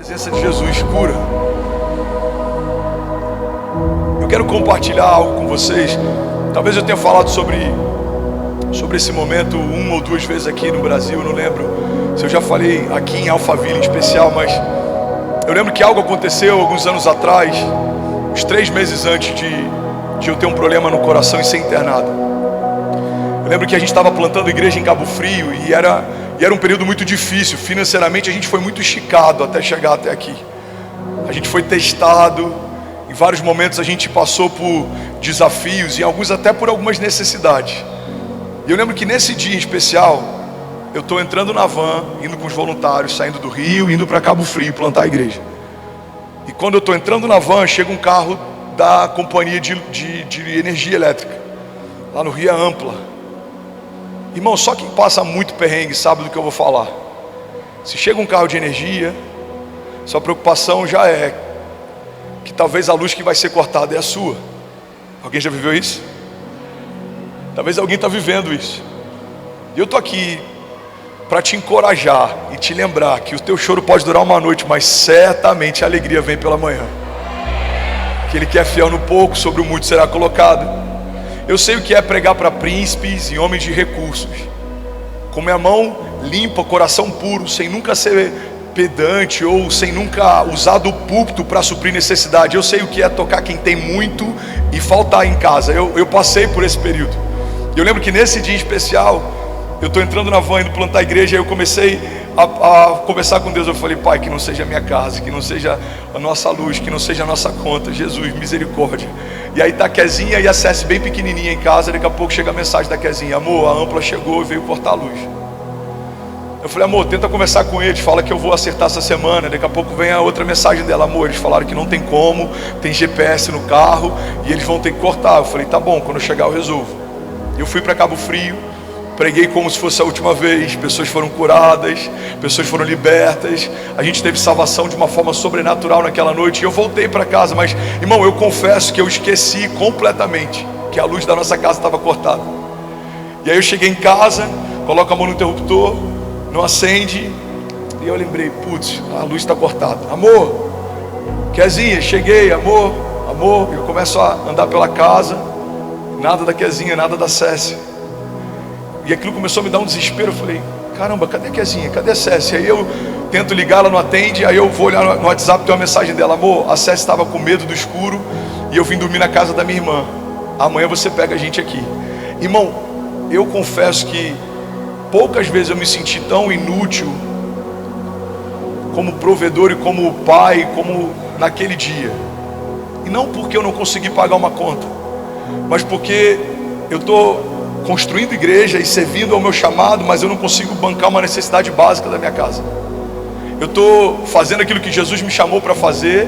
presença de Jesus cura. Eu quero compartilhar algo com vocês. Talvez eu tenha falado sobre esse momento uma ou duas vezes aqui no Brasil, não lembro se eu já falei aqui em Alphaville em especial, mas eu lembro que algo aconteceu alguns anos atrás, uns 3 meses antes de eu ter um problema no coração e ser internado. Eu lembro que a gente estava plantando igreja em Cabo Frio e era um período muito difícil. Financeiramente a gente foi muito esticado até chegar até aqui. A gente foi testado, em vários momentos a gente passou por desafios e alguns até por algumas necessidades. E eu lembro que nesse dia em especial, eu estou entrando na van, indo com os voluntários, saindo do Rio, indo para Cabo Frio plantar a igreja. E quando eu estou entrando na van, chega um carro da companhia de energia elétrica, lá no Rio Ampla. Irmão, só quem passa muito perrengue sabe do que eu vou falar. Se chega um carro de energia, sua preocupação já é que talvez a luz que vai ser cortada é a sua. Alguém já viveu isso? Talvez alguém está vivendo isso. E eu estou aqui para te encorajar e te lembrar que o teu choro pode durar uma noite, mas certamente a alegria vem pela manhã. Aquele que é fiel no pouco, sobre o muito será colocado. Eu sei o que é pregar para príncipes e homens de recursos, com minha mão limpa, coração puro, sem nunca ser pedante ou sem nunca usar do púlpito para suprir necessidade. Eu sei o que é tocar quem tem muito e faltar em casa. Eu passei por esse período. Eu lembro que nesse dia especial, eu estou entrando na van, indo plantar a igreja, e eu comecei a conversar com Deus. Eu falei: Pai, que não seja a minha casa, que não seja a nossa luz, que não seja a nossa conta. Jesus, misericórdia. E aí tá a Kezinha e a Cessi bem pequenininha em casa. Daqui a pouco chega a mensagem da Kezinha: amor, a Ampla chegou e veio cortar a luz. Eu falei: amor, tenta conversar com eles, fala que eu vou acertar essa semana. Daqui a pouco vem a outra mensagem dela: amor, eles falaram que não tem como, tem GPS no carro e eles vão ter que cortar. Eu falei: tá bom, quando eu chegar eu resolvo. Eu fui para Cabo Frio, preguei como se fosse a última vez. Pessoas foram curadas, pessoas foram libertas. A gente teve salvação de uma forma sobrenatural naquela noite. E eu voltei para casa, mas, irmão, eu confesso que eu esqueci completamente que a luz da nossa casa estava cortada. E aí eu cheguei em casa, coloco a mão no interruptor, não acende, e eu lembrei: putz, a luz está cortada. Amor, Kezinha, cheguei, amor. Eu começo a andar pela casa, nada da Kezinha, nada da Cécia. E aquilo começou a me dar um desespero. Eu falei: caramba, cadê a Kezinha? Cadê a Cécia? Aí eu tento ligar, ela não atende. Aí eu vou olhar no WhatsApp, tem uma mensagem dela: amor, a Cécia estava com medo do escuro e eu vim dormir na casa da minha irmã. Amanhã você pega a gente aqui. Irmão, eu confesso que poucas vezes eu me senti tão inútil como provedor e como pai, como naquele dia. E não porque eu não consegui pagar uma conta, mas porque eu estou construindo igreja e servindo ao meu chamado, mas eu não consigo bancar uma necessidade básica da minha casa. Eu estou fazendo aquilo que Jesus me chamou para fazer,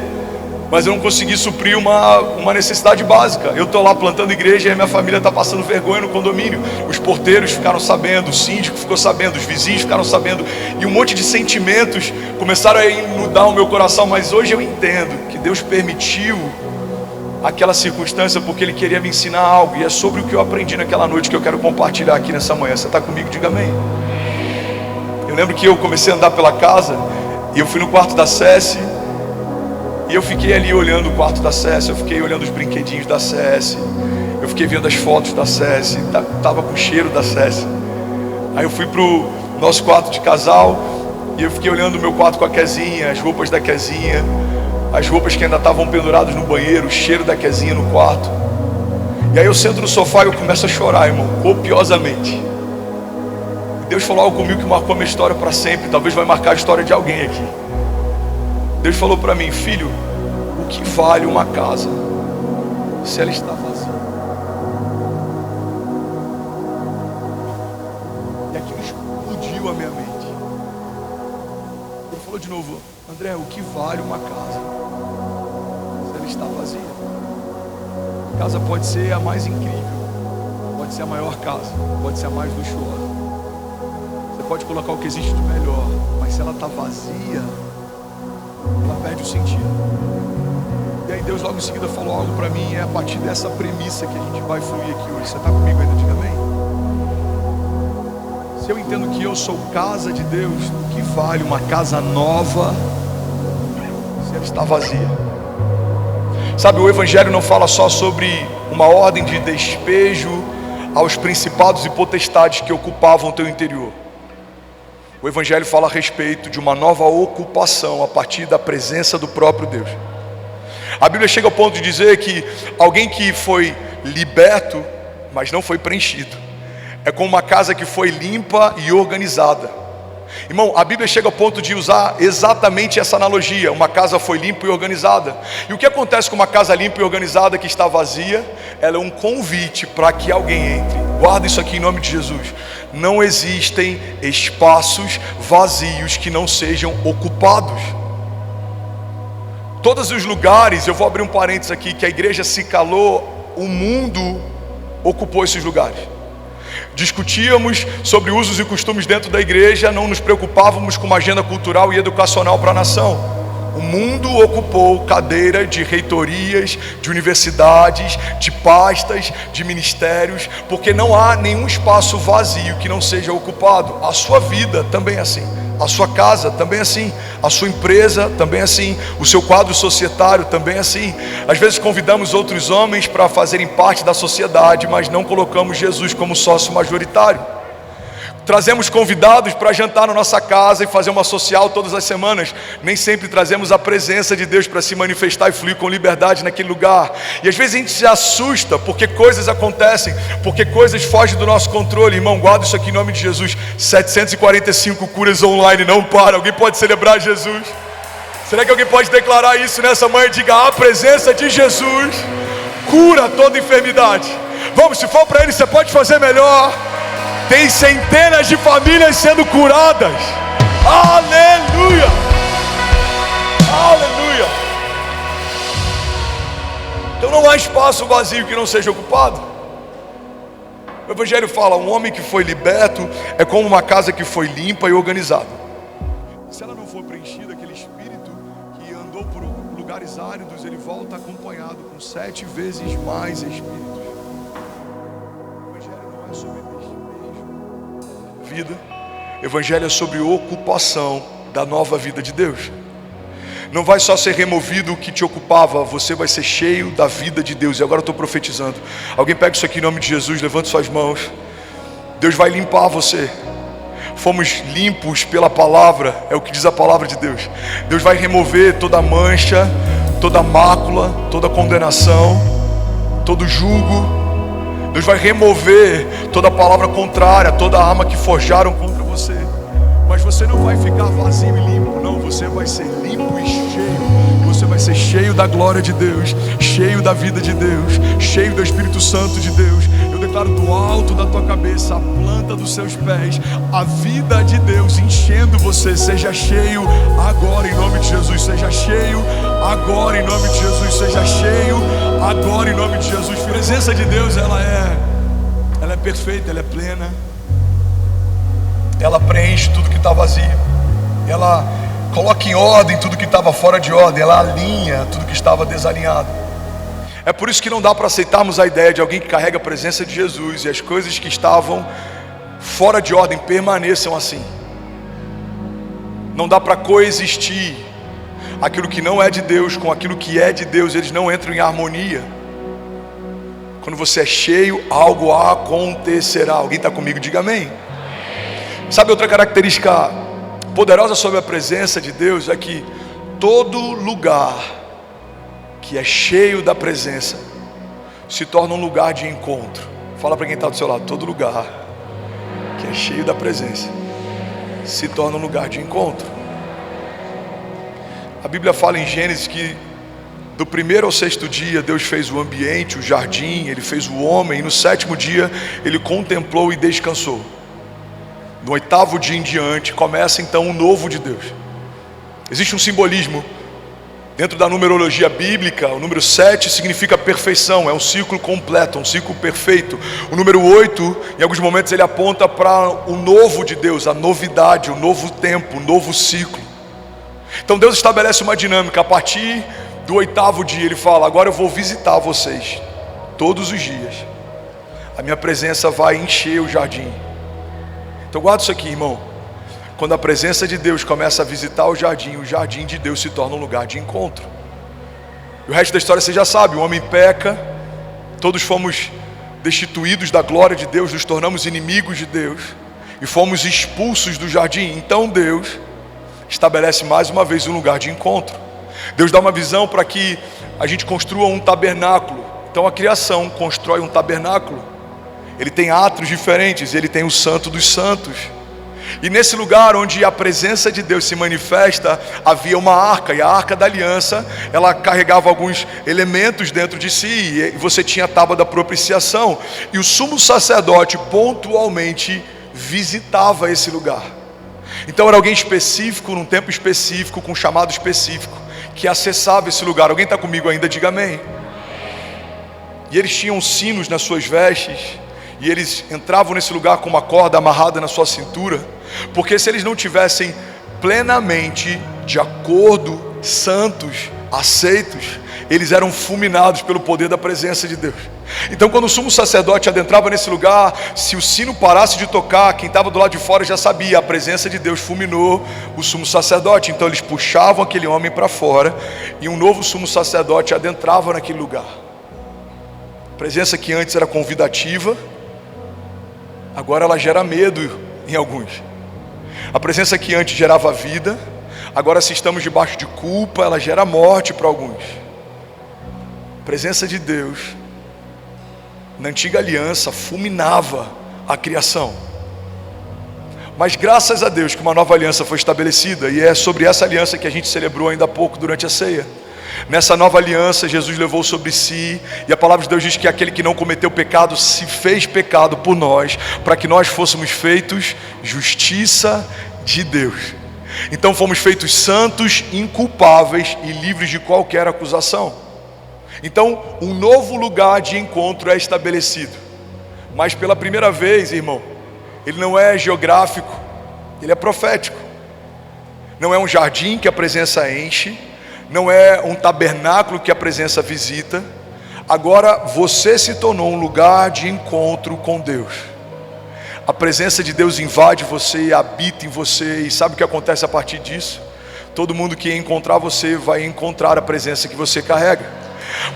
mas eu não consegui suprir uma necessidade básica. Eu estou lá plantando igreja e a minha família está passando vergonha no condomínio. Os porteiros ficaram sabendo, o síndico ficou sabendo, os vizinhos ficaram sabendo, e um monte de sentimentos começaram a inundar o meu coração. Mas hoje eu entendo que Deus permitiu aquela circunstância porque Ele queria me ensinar algo, e é sobre o que eu aprendi naquela noite que eu quero compartilhar aqui nessa manhã. Você está comigo? Diga amém. Eu lembro que eu comecei a andar pela casa e eu fui no quarto da Cessi, e eu fiquei ali olhando o quarto da Cessi, eu fiquei olhando os brinquedinhos da Cessi, eu fiquei vendo as fotos da Cessi, tava com o cheiro da Cessi. Aí eu fui pro nosso quarto de casal e eu fiquei olhando o meu quarto com a Kezinha, as roupas da Kezinha, as roupas que ainda estavam penduradas no banheiro, o cheiro da Kezinha no quarto. E aí eu sento no sofá e eu começo a chorar, irmão, copiosamente. E Deus falou algo comigo que marcou a minha história para sempre. Talvez vai marcar a história de alguém aqui. Deus falou para mim: filho, o que vale uma casa se ela está vazia? E aquilo explodiu a minha mente. Ele falou de novo: André, o que vale uma casa se ela está vazia? A casa pode ser a mais incrível, pode ser a maior casa, pode ser a mais luxuosa. Você pode colocar o que existe de melhor, mas se ela está vazia, ela perde o sentido. E aí Deus logo em seguida falou algo para mim. É a partir dessa premissa que a gente vai fluir aqui hoje. Você está comigo ainda? Diga amém. Se eu entendo que eu sou casa de Deus, o que vale uma casa nova está vazia. Sabe, o Evangelho não fala só sobre uma ordem de despejo aos principados e potestades que ocupavam o teu interior. O Evangelho fala a respeito de uma nova ocupação a partir da presença do próprio Deus. A Bíblia chega ao ponto de dizer que alguém que foi liberto, mas não foi preenchido, é como uma casa que foi limpa e organizada. Irmão, a Bíblia chega ao ponto de usar exatamente essa analogia. Uma casa foi limpa e organizada. E o que acontece com uma casa limpa e organizada que está vazia? Ela é um convite para que alguém entre. Guarda isso aqui em nome de Jesus. Não existem espaços vazios que não sejam ocupados. Todos os lugares, eu vou abrir um parênteses aqui, que a igreja se calou, o mundo ocupou esses lugares. Discutíamos sobre usos e costumes dentro da igreja, não nos preocupávamos com uma agenda cultural e educacional para a nação. O mundo ocupou cadeira de reitorias, de universidades, de pastas, de ministérios, porque não há nenhum espaço vazio que não seja ocupado. A sua vida também é assim, a sua casa também é assim, a sua empresa também é assim, o seu quadro societário também é assim. Às vezes convidamos outros homens para fazerem parte da sociedade, mas não colocamos Jesus como sócio majoritário. Trazemos convidados para jantar na nossa casa e fazer uma social todas as semanas. Nem sempre trazemos a presença de Deus para se manifestar e fluir com liberdade naquele lugar. E às vezes a gente se assusta porque coisas acontecem, porque coisas fogem do nosso controle. Irmão, guarda isso aqui em nome de Jesus. 745 curas online, não para. Alguém pode celebrar Jesus? Será que alguém pode declarar isso nessa manhã? Diga: a presença de Jesus cura toda enfermidade. Vamos, se for para Ele, você pode fazer melhor. Tem centenas de famílias sendo curadas. Aleluia! Aleluia! Então não há espaço vazio que não seja ocupado. O Evangelho fala: um homem que foi liberto é como uma casa que foi limpa e organizada. Se ela não for preenchida, aquele espírito que andou por lugares áridos, ele volta acompanhado com 7 vezes mais espíritos. O Evangelho não é sobre vida, Evangelho é sobre ocupação da nova vida de Deus. Não vai só ser removido o que te ocupava, você vai ser cheio da vida de Deus. E agora eu estou profetizando. Alguém pega isso aqui em nome de Jesus, levante suas mãos. Deus vai limpar você. Fomos limpos pela palavra, é o que diz a palavra de Deus. Deus vai remover toda mancha, toda mácula, toda condenação, todo jugo. Deus vai remover toda palavra contrária, toda arma que forjaram contra você. Mas você não vai ficar vazio e limpo, não. Você vai ser limpo e cheio. Você vai ser cheio da glória de Deus, cheio da vida de Deus, cheio do Espírito Santo de Deus. Eu declaro do alto da tua cabeça, a planta dos seus pés, a vida de Deus enchendo você. Seja cheio agora em nome de Jesus. Seja cheio agora em nome de Jesus. Seja cheio agora em nome de Jesus. A presença de Deus, ela é perfeita, ela é plena. Ela preenche tudo que está vazio. Ela coloca em ordem tudo que estava fora de ordem. Ela alinha tudo que estava desalinhado. É por isso que não dá para aceitarmos a ideia de alguém que carrega a presença de Jesus e as coisas que estavam fora de ordem permaneçam assim. Não dá para coexistir aquilo que não é de Deus com aquilo que é de Deus. Eles não entram em harmonia. Quando você é cheio, algo acontecerá. Alguém está comigo? Diga amém. Sabe outra característica poderosa sobre a presença de Deus? É que todo lugar que é cheio da presença se torna um lugar de encontro. Fala para quem está do seu lado: todo lugar que é cheio da presença se torna um lugar de encontro. A Bíblia fala em Gênesis que do 1º ao 6º dia Deus fez o ambiente, o jardim, Ele fez o homem, e no 7º dia Ele contemplou e descansou. No 8º dia em diante começa então um novo de Deus. Existe um simbolismo dentro da numerologia bíblica. O número 7 significa perfeição, é um ciclo completo, um ciclo perfeito. O número 8, em alguns momentos ele aponta para o novo de Deus, a novidade, o novo tempo, o novo ciclo. Então Deus estabelece uma dinâmica. A partir do 8º dia Ele fala: agora eu vou visitar vocês todos os dias. A minha presença vai encher o jardim. Então guarda isso aqui, irmão. quando a presença de Deus começa a visitar o jardim de Deus se torna um lugar de encontro. E o resto da história você já sabe, o homem peca, todos fomos destituídos da glória de Deus, nos tornamos inimigos de Deus e fomos expulsos do jardim. Então Deus estabelece mais uma vez um lugar de encontro. Deus dá uma visão para que a gente construa um tabernáculo. Então a criação constrói um tabernáculo. Ele tem átrios diferentes, ele tem o Santo dos Santos. E nesse lugar onde a presença de Deus se manifesta, havia uma arca, e a arca da aliança, ela carregava alguns elementos dentro de si, e você tinha a tábua da propiciação, e o sumo sacerdote pontualmente visitava esse lugar. Então era alguém específico, num tempo específico, com um chamado específico, que acessava esse lugar. Alguém está comigo ainda? Diga amém. E eles tinham sinos nas suas vestes, e eles entravam nesse lugar com uma corda amarrada na sua cintura, porque se eles não tivessem plenamente de acordo, santos, aceitos, eles eram fulminados pelo poder da presença de Deus. Então quando o sumo sacerdote adentrava nesse lugar, se o sino parasse de tocar, quem estava do lado de fora já sabia, a presença de Deus fulminou o sumo sacerdote. Então eles puxavam aquele homem para fora, e um novo sumo sacerdote adentrava naquele lugar. A presença que antes era convidativa, agora ela gera medo em alguns. A presença que antes gerava vida, agora se estamos debaixo de culpa, ela gera morte para alguns. A presença de Deus, na antiga aliança, fulminava a criação. Mas graças a Deus que uma nova aliança foi estabelecida, e é sobre essa aliança que a gente celebrou ainda há pouco durante a ceia. Nessa nova aliança, Jesus levou sobre si, e a palavra de Deus diz que aquele que não cometeu pecado se fez pecado por nós, para que nós fôssemos feitos justiça de Deus. Então fomos feitos santos, inculpáveis e livres de qualquer acusação. Então um novo lugar de encontro é estabelecido, mas pela primeira vez, irmão, ele não é geográfico, ele é profético. Não é um jardim que a presença enche, não é um tabernáculo que a presença visita. Agora você se tornou um lugar de encontro com Deus. A presença de Deus invade você, habita em você, e sabe o que acontece a partir disso? Todo mundo que encontrar você vai encontrar a presença que você carrega.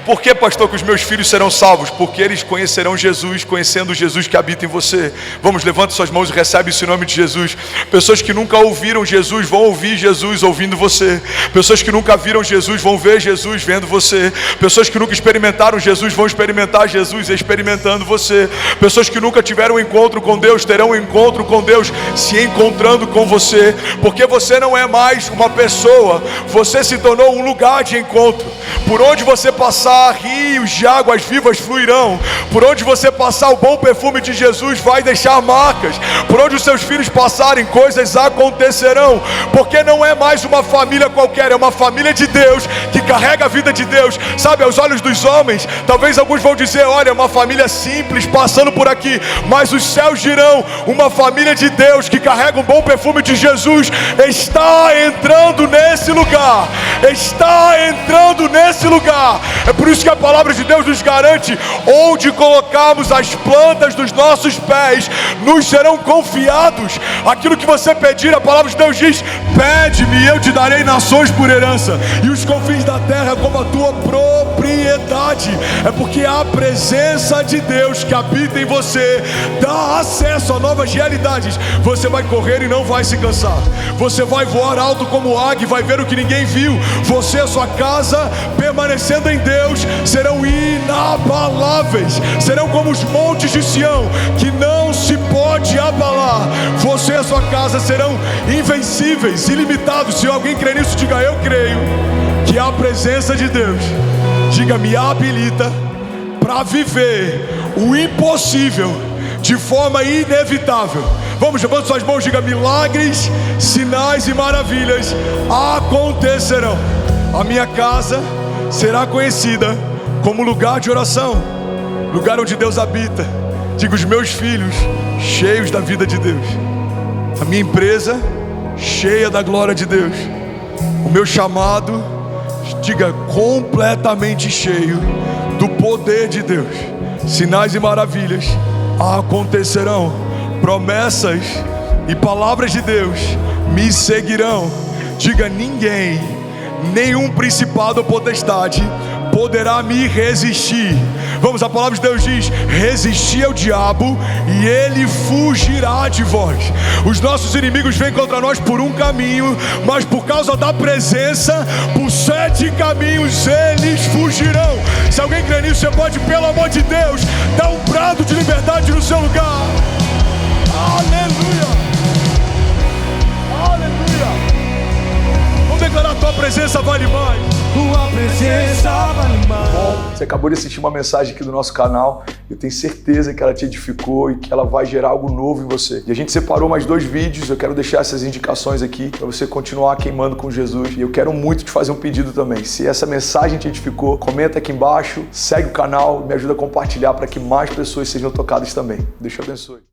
Por que, pastor, que os meus filhos serão salvos? Porque eles conhecerão Jesus, conhecendo o Jesus que habita em você. Vamos, levanta suas mãos e recebe isso em nome de Jesus. Pessoas que nunca ouviram Jesus vão ouvir Jesus ouvindo você. Pessoas que nunca viram Jesus vão ver Jesus vendo você. Pessoas que nunca experimentaram Jesus vão experimentar Jesus experimentando você. Pessoas que nunca tiveram um encontro com Deus terão um encontro com Deus se encontrando com você. Porque você não é mais uma pessoa, você se tornou um lugar de encontro. Por onde você passar, rios de águas vivas fluirão. Por onde você passar, o bom perfume de Jesus vai deixar marcas. Por onde os seus filhos passarem, coisas acontecerão. Porque não é mais uma família qualquer, é uma família de Deus, que carrega a vida de Deus. Sabe, aos olhos dos homens, talvez alguns vão dizer, olha, é uma família simples passando por aqui. Mas os céus dirão, uma família de Deus, que carrega um bom perfume de Jesus, está entrando nesse lugar. Está entrando nesse lugar. É por isso que a palavra de Deus nos garante, onde colocarmos as plantas dos nossos pés, nos serão confiados. Aquilo que você pedir, a palavra de Deus diz, pede-me e eu te darei nações por herança, e os confins da terra como a tua propriedade. É porque a presença de Deus que habita em você dá acesso a novas realidades. Você vai correr e não vai se cansar. Você vai voar alto como águia e vai ver o que ninguém viu. Você e a sua casa, permanecendo em Deus, serão inabaláveis. Serão como os montes de Sião, que não se pode abalar. Você e a sua casa serão invencíveis, ilimitados. Se alguém crê nisso, diga, eu creio que a presença de Deus, diga, me habilita para viver o impossível de forma inevitável. Vamos, levando suas mãos, diga, milagres, sinais e maravilhas acontecerão. A minha casa será conhecida como lugar de oração, lugar onde Deus habita. Diga, os meus filhos cheios da vida de Deus, a minha empresa cheia da glória de Deus, o meu chamado, diga, completamente cheio do poder de Deus. Sinais e maravilhas acontecerão, promessas e palavras de Deus me seguirão. Diga: ninguém, nenhum principado ou potestade poderá me resistir. Vamos, a palavra de Deus diz: resistir ao diabo e ele fugirá de vós. Os nossos inimigos vêm contra nós por um caminho, mas por causa da presença, por 7 caminhos eles fugirão. Se alguém crê nisso, você pode, pelo amor de Deus, dar um brado de liberdade no seu lugar. Aleluia, aleluia. Vamos declarar: tua presença vale mais. Tua presença vale mais. Bom, você acabou de assistir uma mensagem aqui do nosso canal. Eu tenho certeza que ela te edificou e que ela vai gerar algo novo em você. E a gente separou mais 2 vídeos. Eu quero deixar essas indicações aqui para você continuar queimando com Jesus. E eu quero muito te fazer um pedido também. Se essa mensagem te edificou, comenta aqui embaixo, segue o canal, me ajuda a compartilhar para que mais pessoas sejam tocadas também. Deus te abençoe.